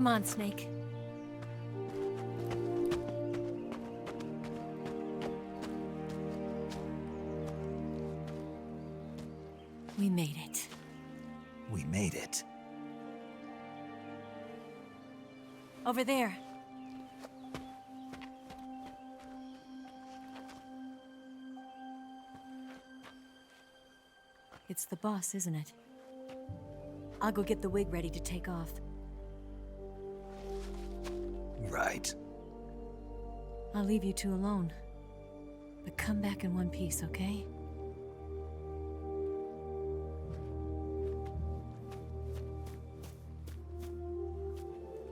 Come on, Snake. We made it. We made it. Over there. It's the boss, isn't it? I'll go get the wig ready to take off. Right. I'll leave you two alone. But come back in one piece, okay?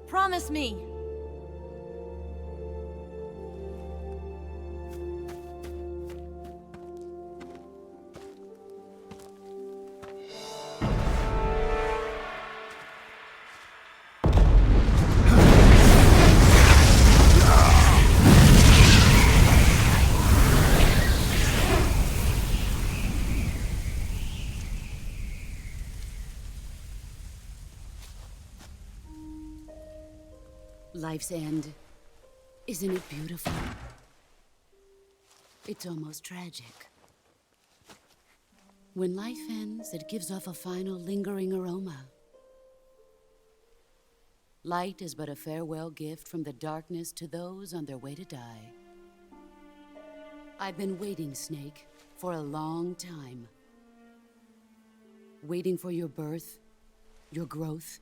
Promise me! Life's end. Isn't it beautiful? It's almost tragic. When life ends, it gives off a final lingering aroma. Light is but a farewell gift from the darkness to those on their way to die. I've been waiting, Snake, for a long time. Waiting for your birth, your growth,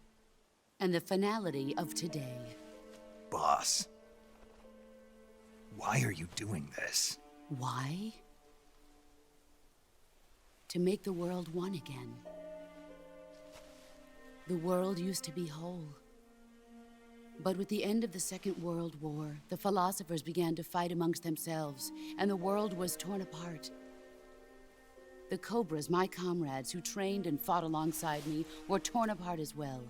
and the finality of today. Boss. Why are you doing this? Why? To make the world one again. The world used to be whole. But with the end of the Second World War, the philosophers began to fight amongst themselves, and the world was torn apart. The Cobras, my comrades who trained and fought alongside me, were torn apart as well.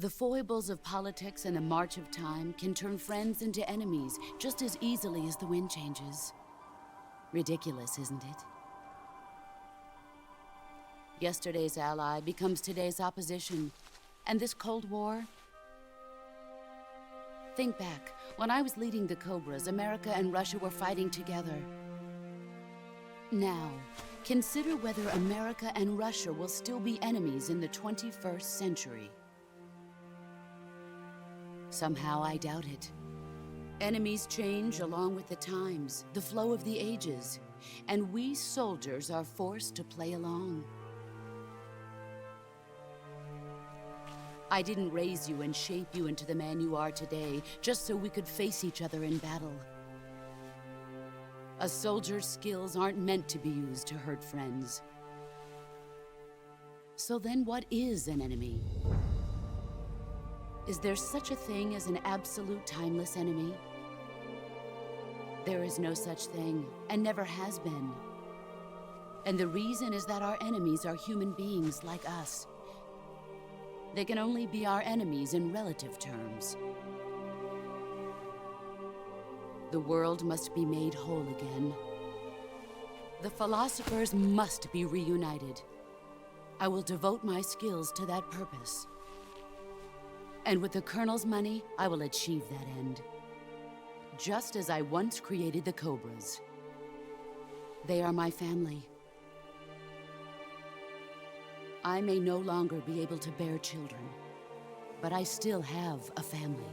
The foibles of politics and the march of time can turn friends into enemies just as easily as the wind changes. Ridiculous, isn't it? Yesterday's ally becomes today's opposition. And this Cold War? Think back. When I was leading the Cobras, America and Russia were fighting together. Now, consider whether America and Russia will still be enemies in the 21st century. Somehow I doubt it. Enemies change along with the times, the flow of the ages, and we soldiers are forced to play along. I didn't raise you and shape you into the man you are today just so we could face each other in battle. A soldier's skills aren't meant to be used to hurt friends. So then what is an enemy? Is there such a thing as an absolute timeless enemy? There is no such thing, and never has been. And the reason is that our enemies are human beings like us. They can only be our enemies in relative terms. The world must be made whole again. The philosophers must be reunited. I will devote my skills to that purpose. And with the Colonel's money, I will achieve that end. Just as I once created the Cobras. They are my family. I may no longer be able to bear children, but I still have a family.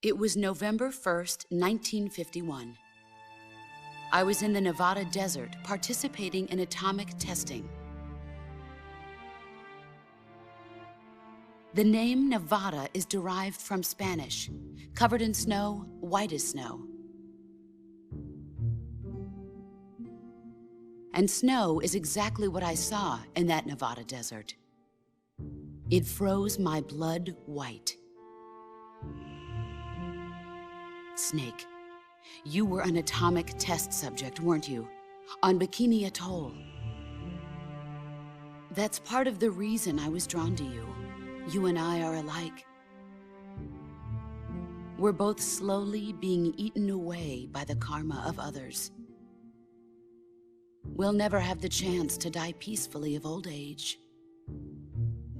It was November 1st, 1951. I was in the Nevada desert participating in atomic testing. The name Nevada is derived from Spanish, covered in snow, white as snow. And snow is exactly what I saw in that Nevada desert. It froze my blood white. Snake, you were an atomic test subject, weren't you? On Bikini Atoll. That's part of the reason I was drawn to you. You and I are alike. We're both slowly being eaten away by the karma of others. we'll never have the chance to die peacefully of old age.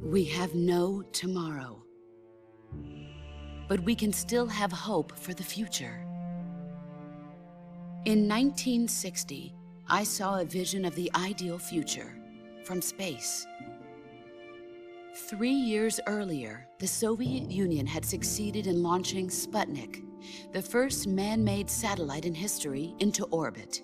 We have no tomorrow. But we can still have hope for the future. In 1960, I saw a vision of the ideal future from space. 3 years earlier, the Soviet Union had succeeded in launching Sputnik, the first man-made satellite in history, into orbit.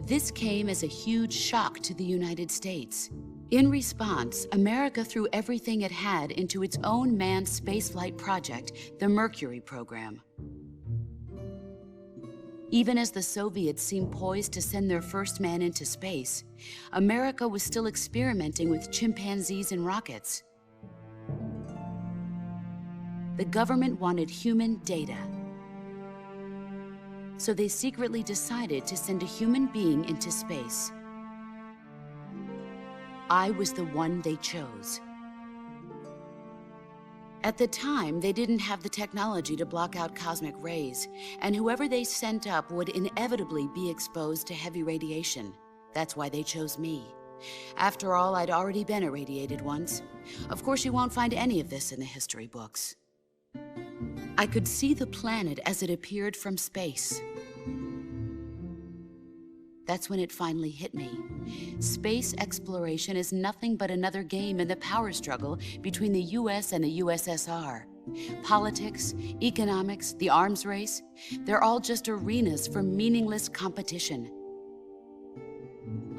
This came as a huge shock to the United States. In response, America threw everything it had into its own manned spaceflight project, the Mercury program. Even as the Soviets seemed poised to send their first man into space, America was still experimenting with chimpanzees and rockets. The government wanted human data. So they secretly decided to send a human being into space. I was the one they chose. At the time, they didn't have the technology to block out cosmic rays, and whoever they sent up would inevitably be exposed to heavy radiation. That's why they chose me. After all, I'd already been irradiated once. Of course, you won't find any of this in the history books. I could see the planet as it appeared from space. That's when it finally hit me. Space exploration is nothing but another game in the power struggle between the US and the USSR. Politics, economics, the arms race, they're all just arenas for meaningless competition.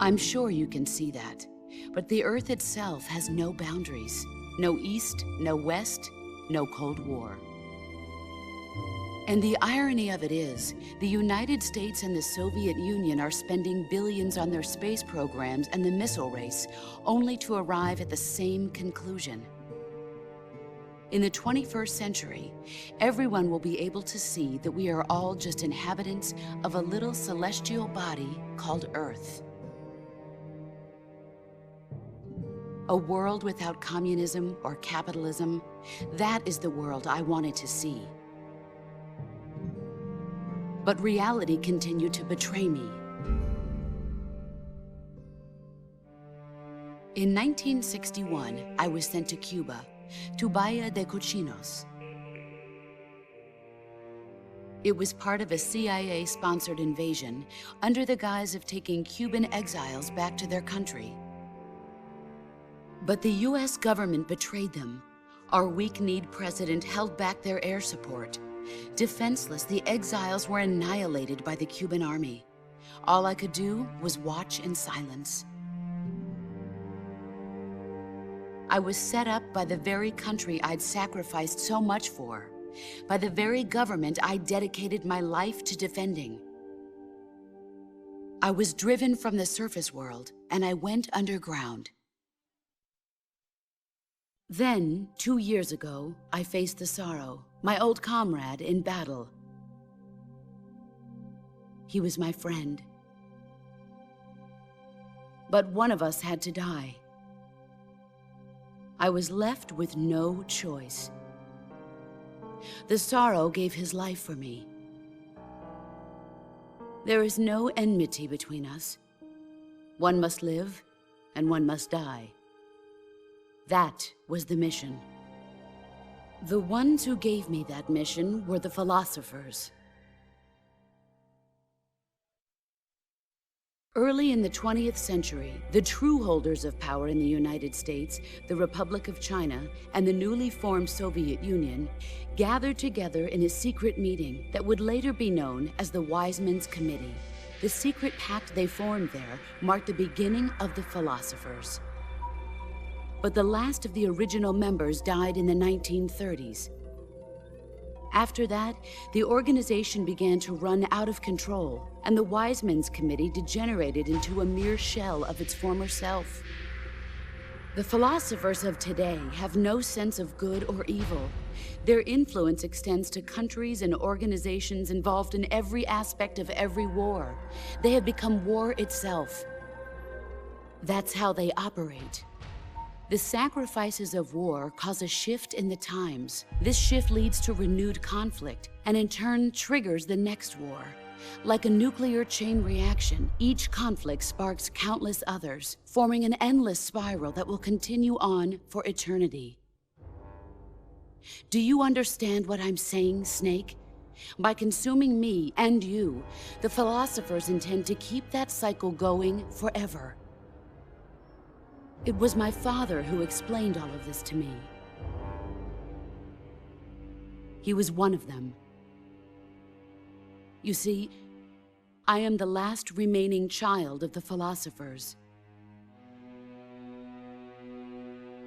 I'm sure you can see that, but the Earth itself has no boundaries. No East, no West, no Cold War. And the irony of it is, the United States and the Soviet Union are spending billions on their space programs and the missile race, only to arrive at the same conclusion. In the 21st century, everyone will be able to see that we are all just inhabitants of a little celestial body called Earth. A world without communism or capitalism, that is the world I wanted to see. But reality continued to betray me. In 1961, I was sent to Cuba, to Bahia de Cochinos. It was part of a CIA-sponsored invasion under the guise of taking Cuban exiles back to their country. But the US government betrayed them. Our weak-kneed president held back their air support. Defenseless, the exiles were annihilated by the Cuban army. All I could do was watch in silence. I was set up by the very country I'd sacrificed so much for, by the very government I dedicated my life to defending. I was driven from the surface world, and I went underground. Then, 2 years ago, I faced the sorrow, my old comrade in battle. He was my friend. But one of us had to die. I was left with no choice. The sorrow gave his life for me. There is no enmity between us. One must live, and one must die. That was the mission. The ones who gave me that mission were the philosophers. Early in the 20th century, the true holders of power in the United States, the Republic of China, and the newly formed Soviet Union gathered together in a secret meeting that would later be known as the Wise Men's Committee. The secret pact they formed there marked the beginning of the philosophers. But the last of the original members died in the 1930s. After that, the organization began to run out of control, and the Wise Men's Committee degenerated into a mere shell of its former self. The philosophers of today have no sense of good or evil. Their influence extends to countries and organizations involved in every aspect of every war. They have become war itself. That's how they operate. The sacrifices of war cause a shift in the times. This shift leads to renewed conflict, and in turn triggers the next war. Like a nuclear chain reaction, each conflict sparks countless others, forming an endless spiral that will continue on for eternity. Do you understand what I'm saying, Snake? By consuming me and you, the philosophers intend to keep that cycle going forever. It was my father who explained all of this to me. He was one of them. You see, I am the last remaining child of the philosophers.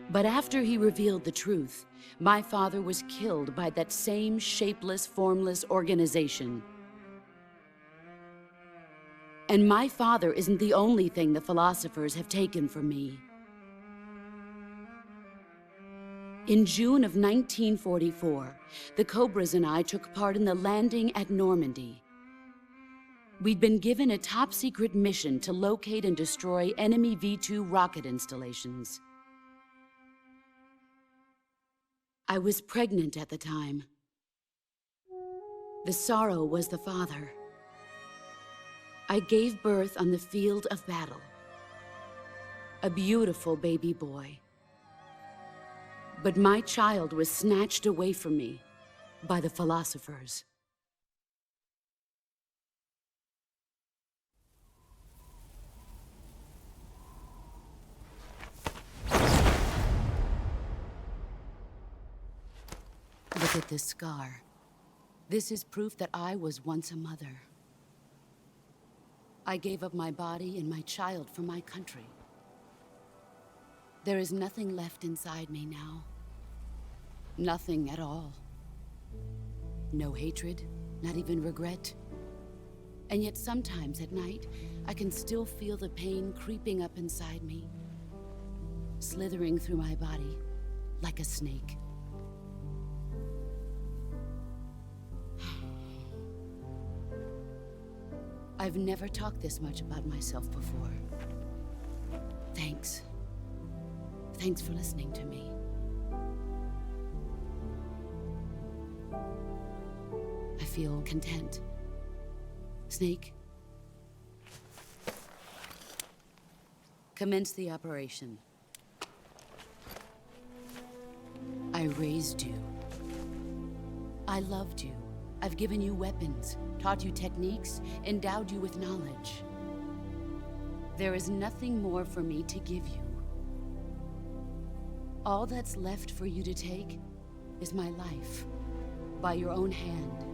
But after he revealed the truth, my father was killed by that same shapeless, formless organization. And my father isn't the only thing the philosophers have taken from me. In June of 1944, the Cobras and I took part in the landing at Normandy. We'd been given a top-secret mission to locate and destroy enemy V-2 rocket installations. I was pregnant at the time. The sorrow was the father. I gave birth on the field of battle. A beautiful baby boy. But my child was snatched away from me by the philosophers. Look at this scar. This is proof that I was once a mother. I gave up my body and my child for my country. There is nothing left inside me now. Nothing at all. No hatred, not even regret. And yet sometimes at night, I can still feel the pain creeping up inside me, slithering through my body like a snake. I've never talked this much about myself before. Thanks. Thanks for listening to me. I feel content. Snake, commence the operation. I raised you. I loved you. I've given you weapons, taught you techniques, endowed you with knowledge. There is nothing more for me to give you. All that's left for you to take is my life, by your own hand.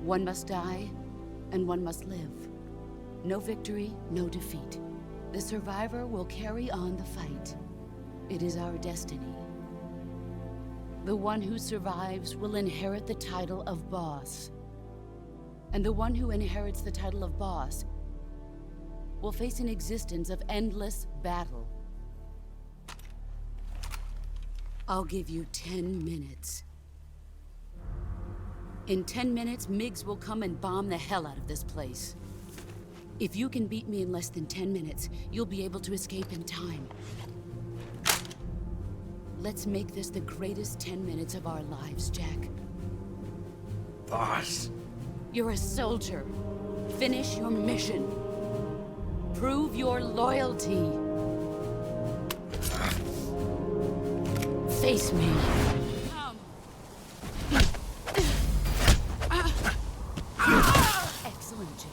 One must die, and one must live. No victory, no defeat. The survivor will carry on the fight. It is our destiny. The one who survives will inherit the title of boss. And the one who inherits the title of boss will face an existence of endless battle. I'll give you 10 minutes. In 10 minutes, MiGs will come and bomb the hell out of this place. If you can beat me in less than 10 minutes, you'll be able to escape in time. Let's make this the greatest 10 minutes of our lives, Jack. Boss. You're a soldier. Finish your mission. Prove your loyalty. Face me. Excellent, Jack.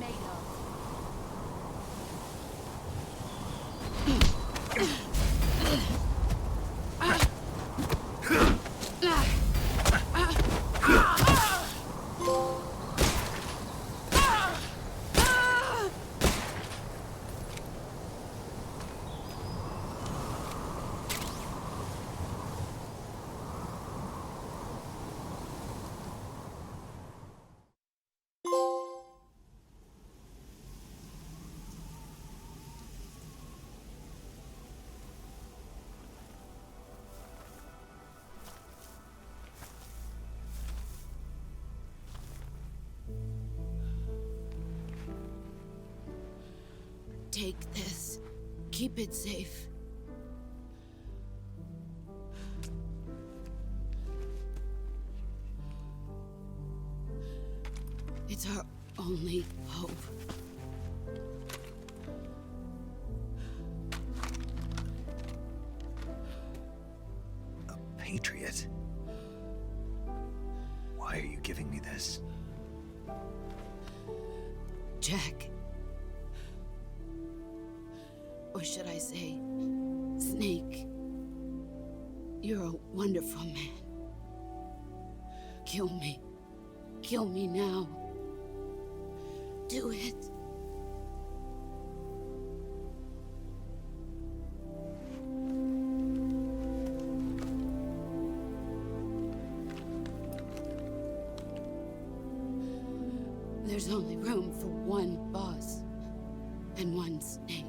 made of. Take this. Keep it safe. It's our only hope. A patriot? Why are you giving me this? Jack. Or should I say, Snake. You're a wonderful man. Kill me. Kill me now. Do it. There's only room for one boss and one snake.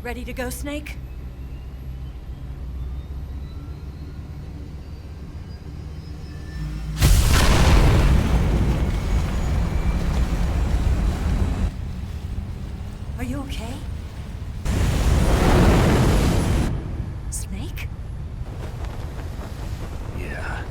Ready to go, Snake? Are you okay? Snake? Yeah.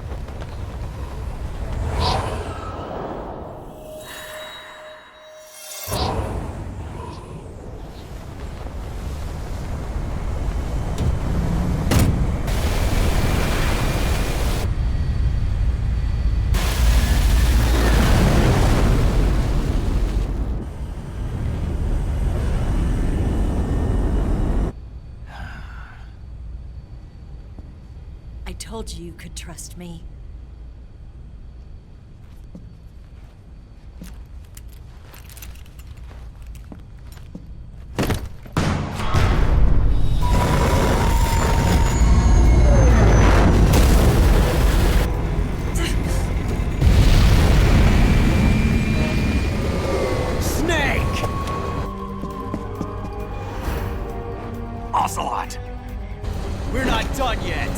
told you you could trust me. Ocelot! We're not done yet!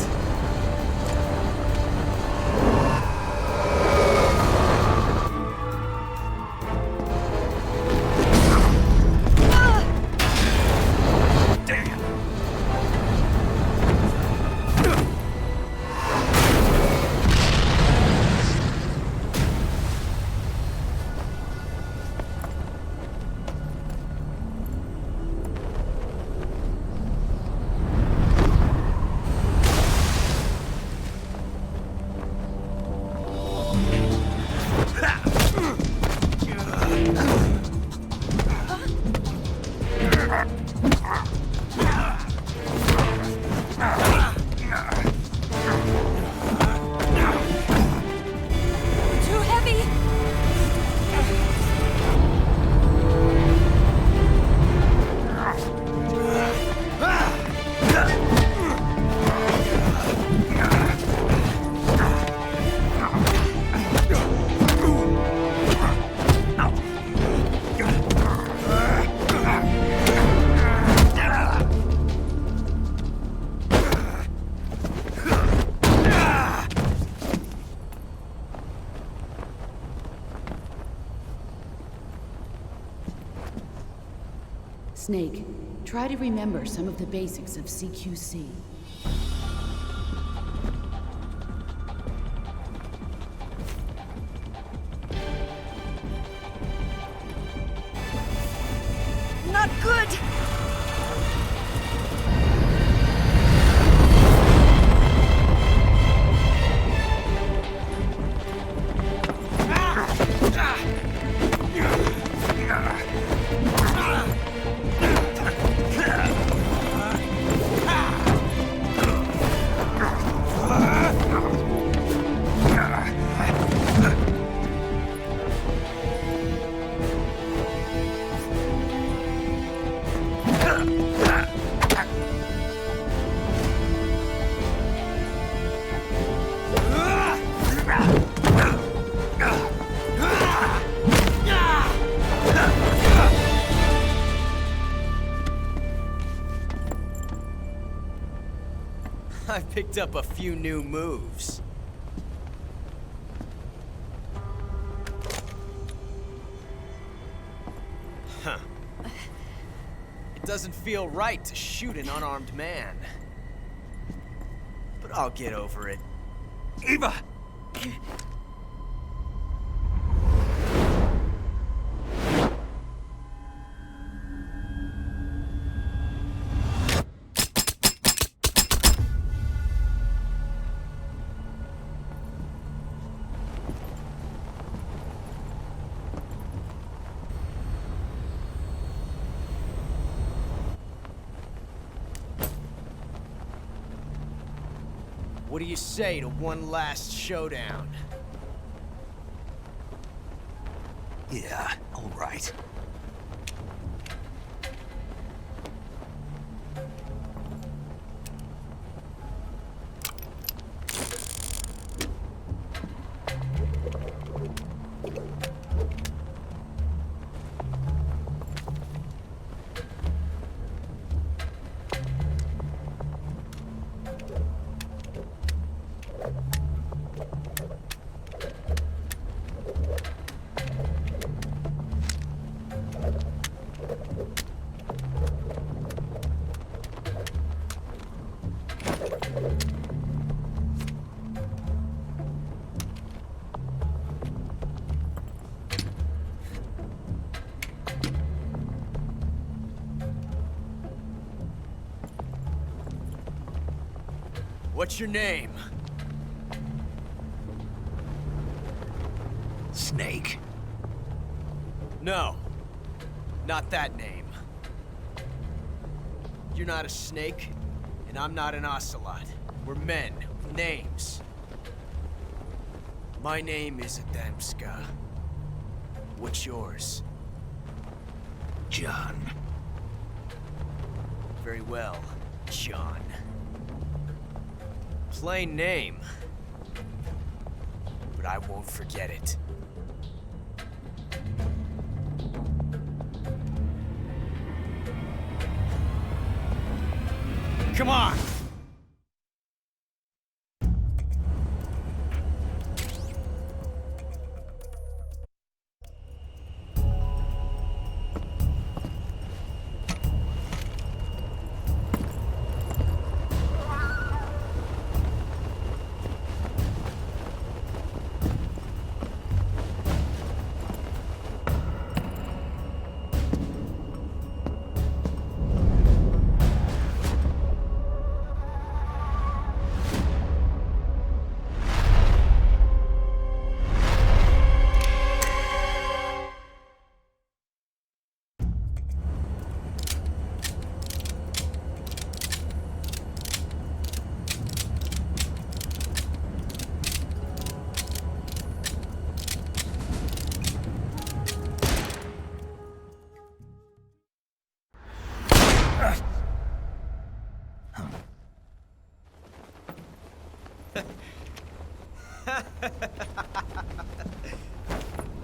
Damn! Too heavy! Snake, try to remember some of the basics of CQC. Not good! I picked up a few new moves. Huh. It doesn't feel right to shoot an unarmed man. But I'll get over it. Eva! What do you say to one last showdown? Yeah, all right. What's your name? Snake. No. Not that name. You're not a snake, and I'm not an Ocelot. We're men with names. My name is Adamska. What's yours? John. Very well, John. Plain name. But I won't forget it. Come on!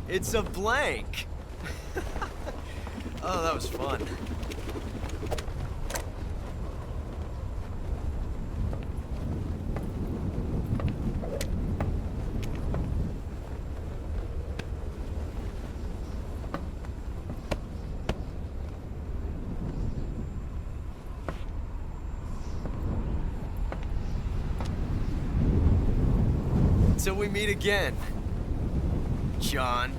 It's a blank. Oh, that was fun. Till we meet again, John.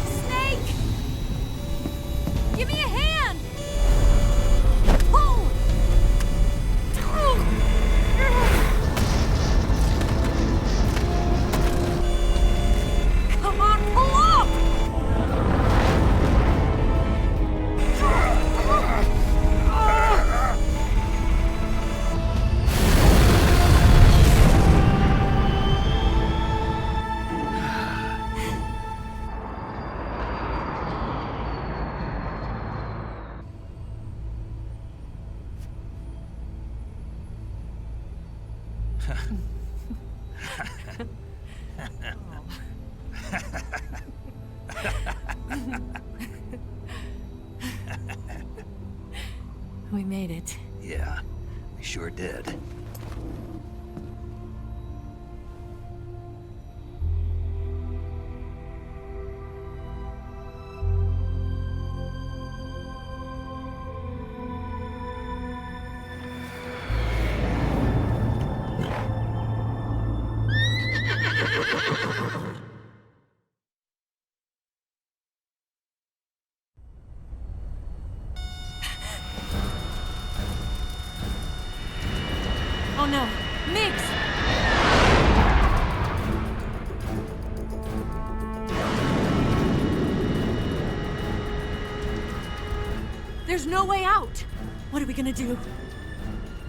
Snake! Give me a hand! Pull! Come on, pull up! We made it. Yeah, we sure did. Oh no, Miggs! There's no way out! What are we gonna do?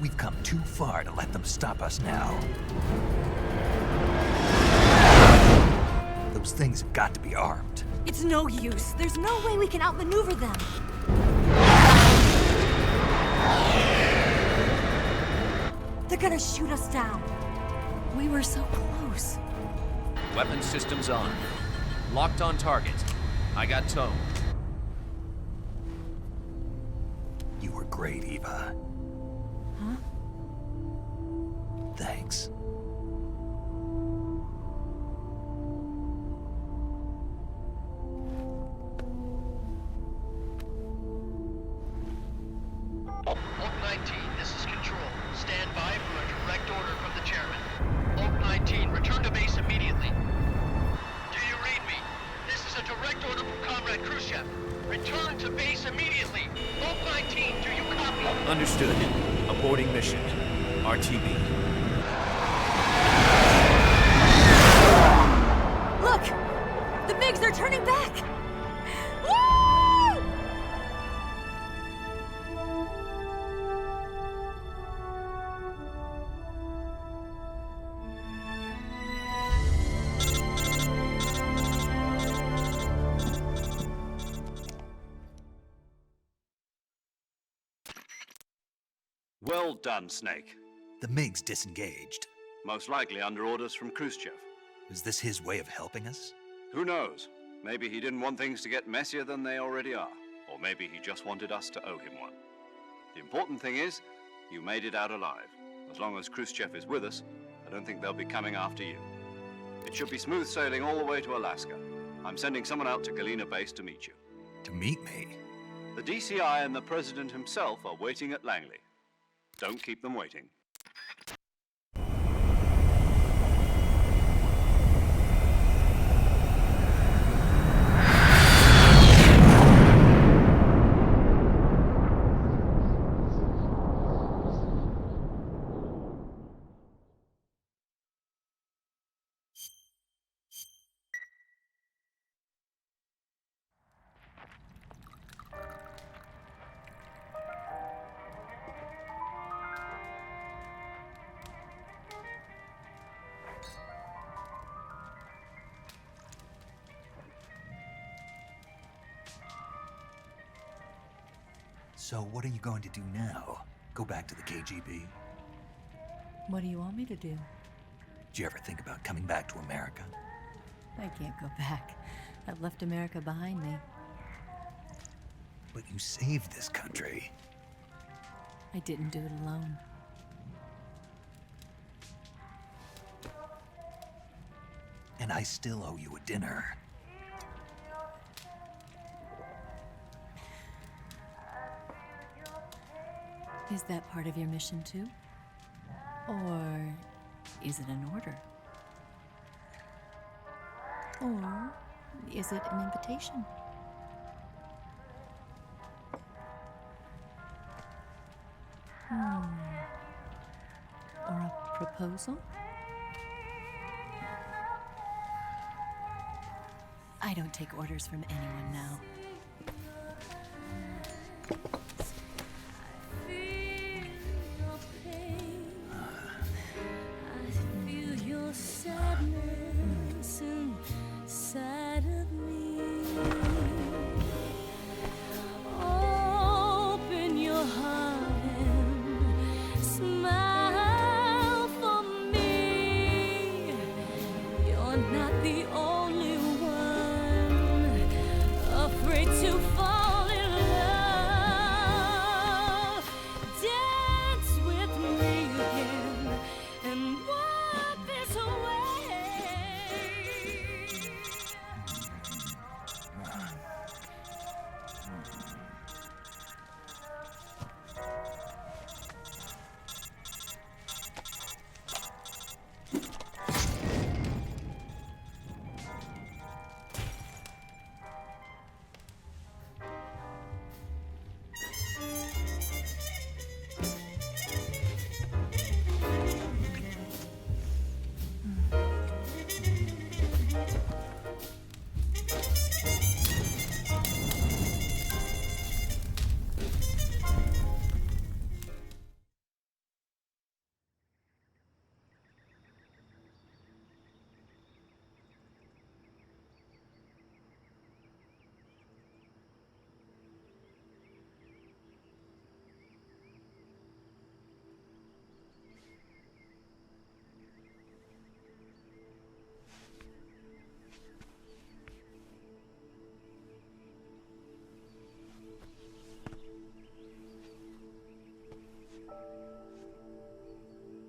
We've come too far to let them stop us now. Those things have got to be armed. It's no use. There's no way we can outmaneuver them. They're gonna shoot us down. We were so close. Weapon systems on. Locked on target. I got towed. You were great, Eva. Huh? Thanks. Oak 19, this is Control. Stand by for a direct order from the chairman. Oak 19, return to base immediately. Do you read me? This is a direct order from Comrade Khrushchev. Return to base immediately. Oak 19, do you copy? Understood. Aborting mission. RTB. Look! The MiGs are turning back! Woo! Well done, Snake. The MiG's disengaged. Most likely under orders from Khrushchev. Is this his way of helping us? Who knows? Maybe he didn't want things to get messier than they already are. Or maybe he just wanted us to owe him one. The important thing is, you made it out alive. As long as Khrushchev is with us, I don't think they'll be coming after you. It should be smooth sailing all the way to Alaska. I'm sending someone out to Galena Base to meet you. To meet me? The DCI and the President himself are waiting at Langley. Don't keep them waiting. So what are you going to do now? Go back to the KGB? What do you want me to do? Did you ever think about coming back to America? I can't go back. I've left America behind me. But you saved this country. I didn't do it alone. And I still owe you a dinner. Is that part of your mission too? Or is it an order? Or is it an invitation? Or a proposal? I don't take orders from anyone now.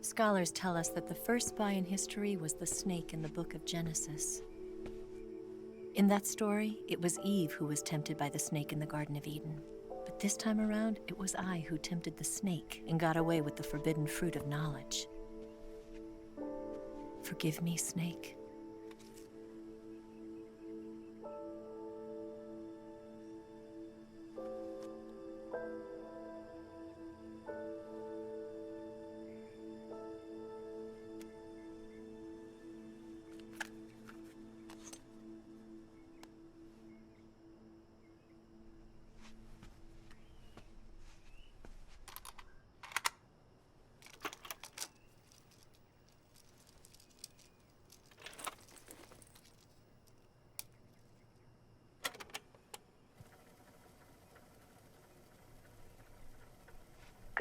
Scholars tell us that the first spy in history was the snake in the book of Genesis. In that story, it was Eve who was tempted by the snake in the Garden of Eden. But this time around, it was I who tempted the snake and got away with the forbidden fruit of knowledge. Forgive me, Snake.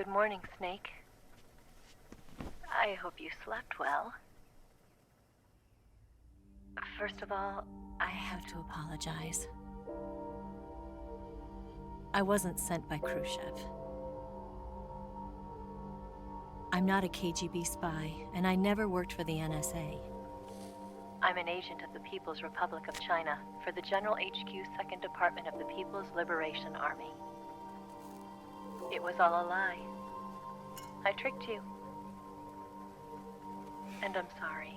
Good morning, Snake. I hope you slept well. First of all, I have to apologize. I wasn't sent by Khrushchev. I'm not a KGB spy, and I never worked for the NSA. I'm an agent of the People's Republic of China for the General HQ 2nd Department of the People's Liberation Army. It was all a lie. I tricked you. And I'm sorry.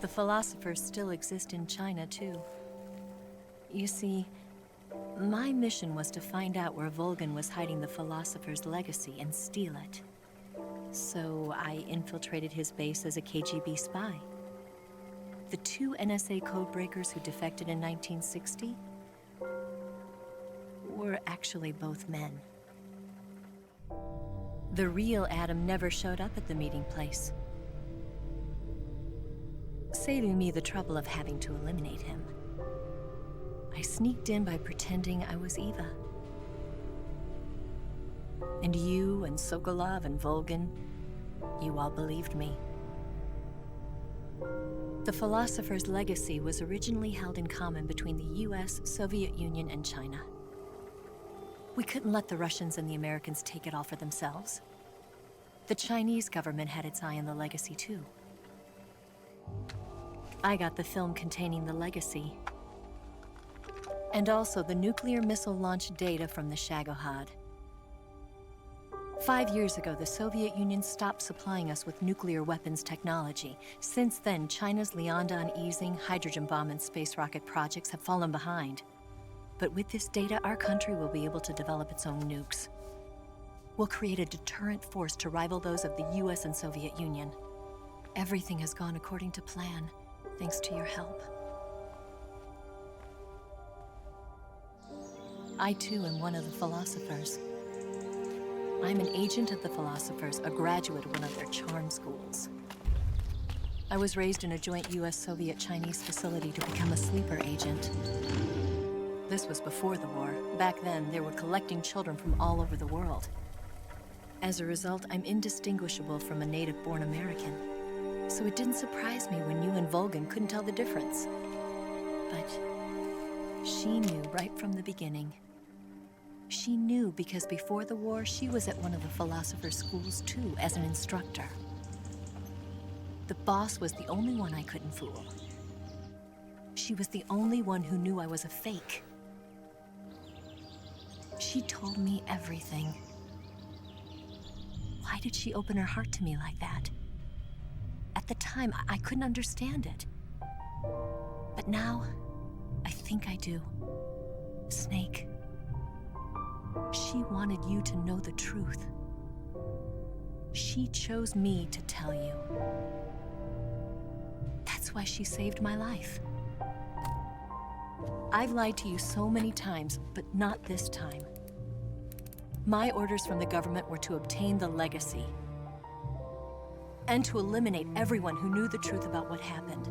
The philosophers still exist in China, too. You see, my mission was to find out where Volgin was hiding the philosopher's legacy and steal it. So I infiltrated his base as a KGB spy. The 2 NSA codebreakers who defected in 1960 were actually both men. The real Adam never showed up at the meeting place, saving me the trouble of having to eliminate him. I sneaked in by pretending I was Eva. And you and Sokolov and Volgin, you all believed me. The philosopher's legacy was originally held in common between the US, Soviet Union, and China. We couldn't let the Russians and the Americans take it all for themselves. The Chinese government had its eye on the legacy, too. I got the film containing the legacy, and also the nuclear missile launch data from the Shagohod. 5 years ago, the Soviet Union stopped supplying us with nuclear weapons technology. Since then, China's Liaodong easing, hydrogen bomb, and space rocket projects have fallen behind. But with this data, our country will be able to develop its own nukes. We'll create a deterrent force to rival those of the US and Soviet Union. Everything has gone according to plan, thanks to your help. I, too, am one of the philosophers. I'm an agent of the philosophers, a graduate of one of their charm schools. I was raised in a joint US-Soviet-Chinese facility to become a sleeper agent. This was before the war. Back then, they were collecting children from all over the world. As a result, I'm indistinguishable from a native-born American. So it didn't surprise me when you and Volgin couldn't tell the difference. But she knew right from the beginning. She knew because before the war, she was at one of the philosopher's schools too, as an instructor. The boss was the only one I couldn't fool. She was the only one who knew I was a fake. She told me everything. Why did she open her heart to me like that? At the time, I couldn't understand it. But now, I think I do. Snake. She wanted you to know the truth. She chose me to tell you. That's why she saved my life. I've lied to you so many times, but not this time. My orders from the government were to obtain the legacy and to eliminate everyone who knew the truth about what happened.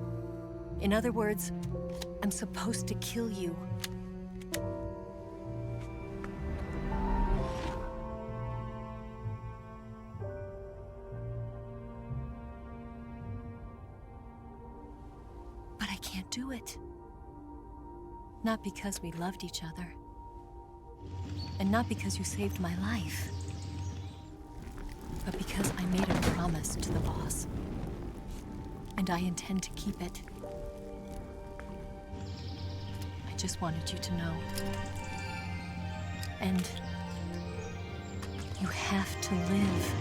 In other words, I'm supposed to kill you. But I can't do it. Not because we loved each other. And not because you saved my life. But because I made a promise to the boss. And I intend to keep it. I just wanted you to know. And you have to live.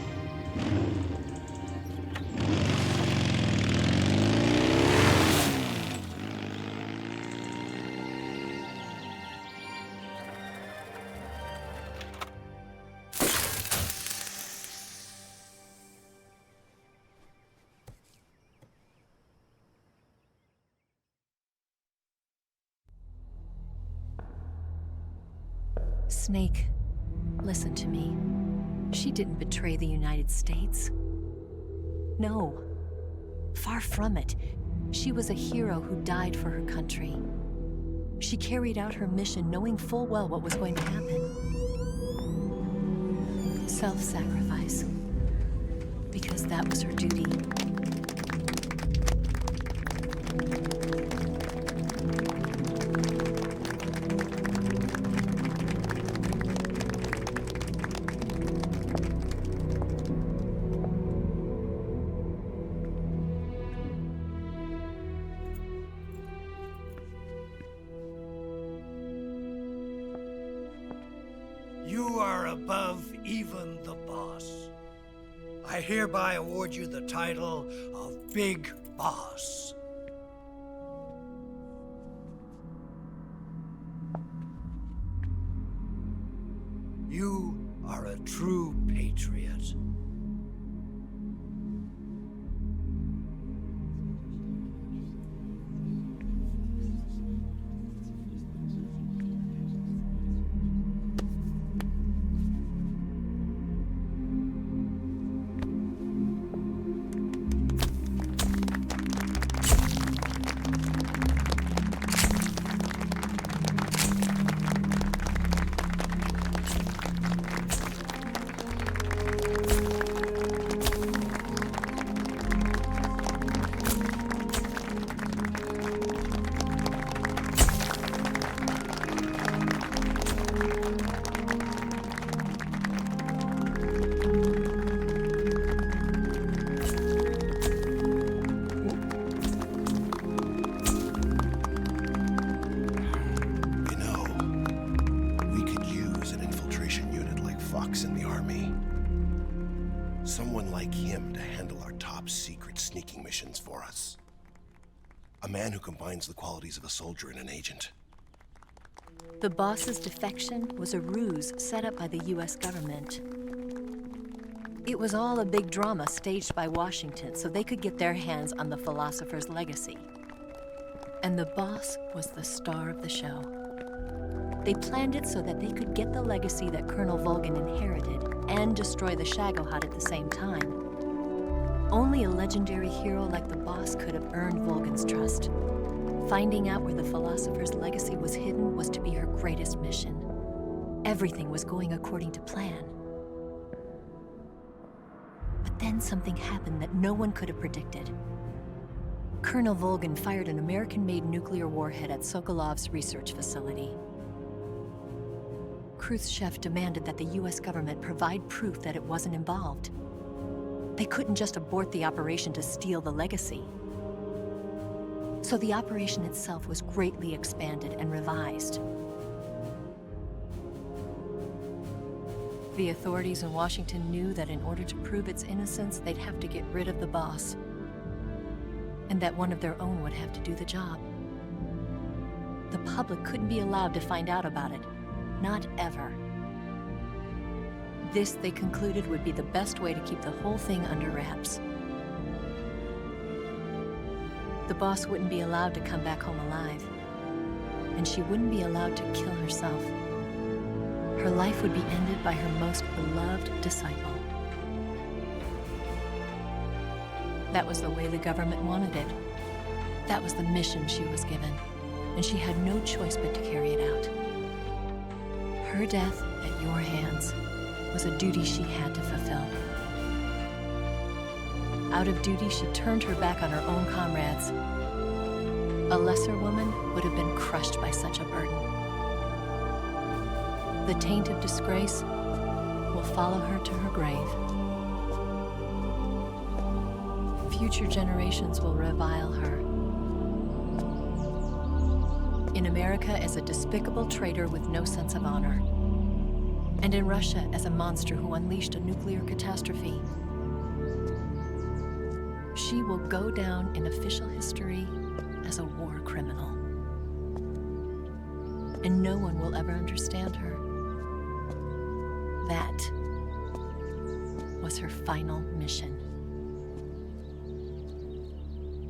Snake, Listen to me. She didn't betray the United States. No. Far from it. She was a hero who died for her country. She carried out her mission knowing full well what was going to happen. Self-sacrifice. Because that was her duty. You are above even the boss. I hereby award you the title of Big Boss. You are a true patriot. Someone like him to handle our top secret sneaking missions for us. A man who combines the qualities of a soldier and an agent. The boss's defection was a ruse set up by the US government. It was all a big drama staged by Washington so they could get their hands on the philosopher's legacy. And the boss was the star of the show. They planned it so that they could get the legacy that Colonel Volgin inherited and destroy the Shagohod at the same time. Only a legendary hero like the boss could have earned Volgin's trust. Finding out where the philosopher's legacy was hidden was to be her greatest mission. Everything was going according to plan. But then something happened that no one could have predicted. Colonel Volgin fired an American-made nuclear warhead at Sokolov's research facility. Khrushchev demanded that the US government provide proof that it wasn't involved. They couldn't just abort the operation to steal the legacy. So the operation itself was greatly expanded and revised. The authorities in Washington knew that in order to prove its innocence, they'd have to get rid of the boss, and that one of their own would have to do the job. The public couldn't be allowed to find out about it. Not ever. This, they concluded, would be the best way to keep the whole thing under wraps. The boss wouldn't be allowed to come back home alive, and she wouldn't be allowed to kill herself. Her life would be ended by her most beloved disciple. That was the way the government wanted it. That was the mission she was given, and she had no choice but to carry it out. Her death at your hands was a duty she had to fulfill. Out of duty, she turned her back on her own comrades. A lesser woman would have been crushed by such a burden. The taint of disgrace will follow her to her grave. Future generations will revile her. In America as a despicable traitor with no sense of honor. And in Russia as a monster who unleashed a nuclear catastrophe. She will go down in official history as a war criminal. And no one will ever understand her. That was her final mission.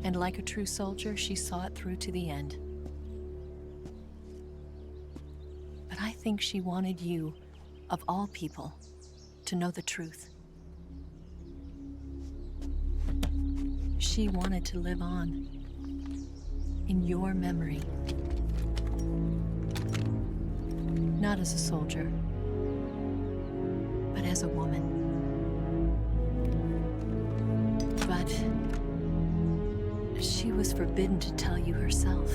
And like a true soldier, she saw it through to the end. But I think she wanted you of all people, to know the truth. She wanted to live on, in your memory. Not as a soldier, but as a woman. But she was forbidden to tell you herself.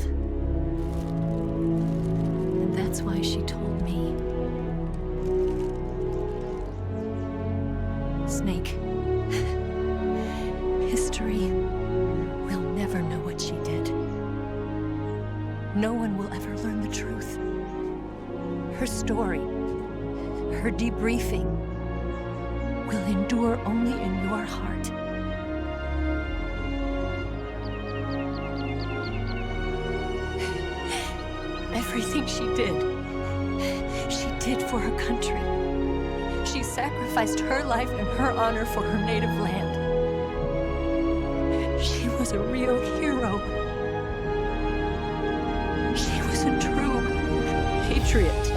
And that's why she told me. Snake, history will never know what she did. No one will ever learn the truth. Her story, her debriefing, will endure only in your heart. Everything she did for her country. She sacrificed her life and her honor for her native land. She was a real hero. She was a true patriot.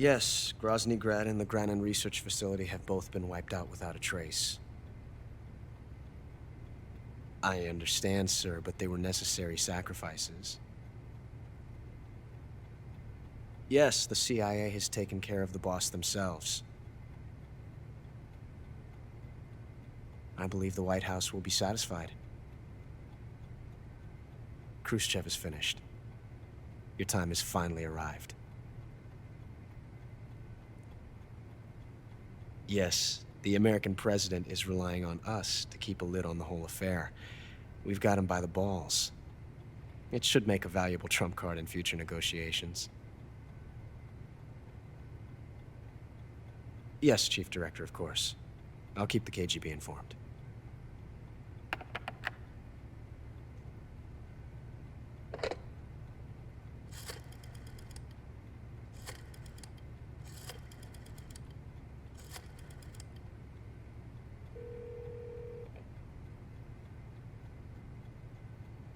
Yes, Grozny Grad and the Granin Research Facility have both been wiped out without a trace. I understand, sir, but they were necessary sacrifices. Yes, the CIA has taken care of the boss themselves. I believe the White House will be satisfied. Khrushchev is finished. Your time has finally arrived. Yes, the American president is relying on us to keep a lid on the whole affair. We've got him by the balls. It should make a valuable trump card in future negotiations. Yes, Chief Director, of course. I'll keep the KGB informed.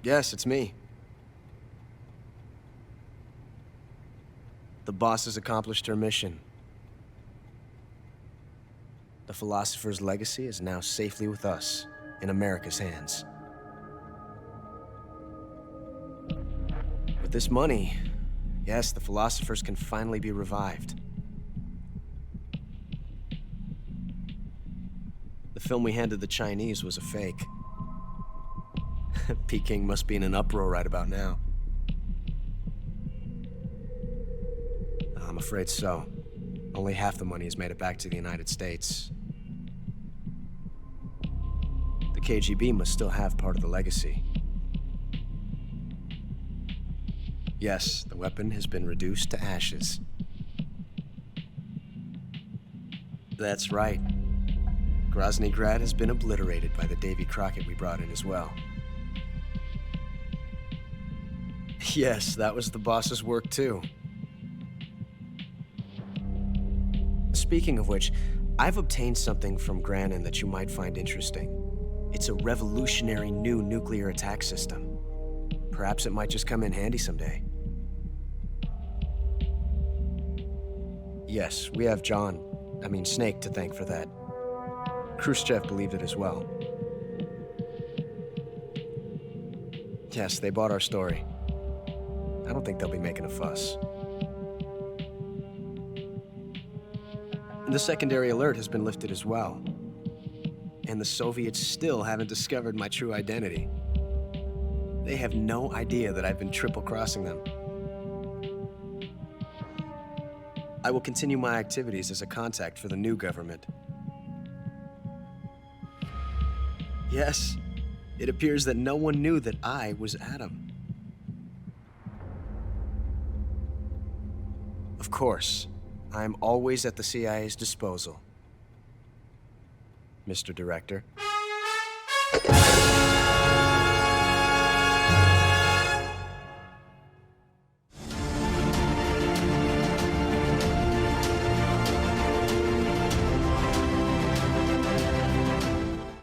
Yes, it's me. The boss has accomplished her mission. The philosopher's legacy is now safely with us, in America's hands. With this money, yes, the philosophers can finally be revived. The film we handed the Chinese was a fake. Peking must be in an uproar right about now. I'm afraid so. Only half the money has made it back to the United States. The KGB must still have part of the legacy. Yes, the weapon has been reduced to ashes. That's right. Grozny Grad has been obliterated by the Davy Crockett we brought in as well. Yes, that was the boss's work too. Speaking of which, I've obtained something from Granin that you might find interesting. It's a revolutionary new nuclear attack system. Perhaps it might just come in handy someday. Yes, we have Snake to thank for that. Khrushchev believed it as well. Yes, they bought our story. I don't think they'll be making a fuss. The secondary alert has been lifted as well. And the Soviets still haven't discovered my true identity. They have no idea that I've been triple-crossing them. I will continue my activities as a contact for the new government. Yes, it appears that no one knew that I was Adam. Of course, I'm always at the CIA's disposal, Mr. Director.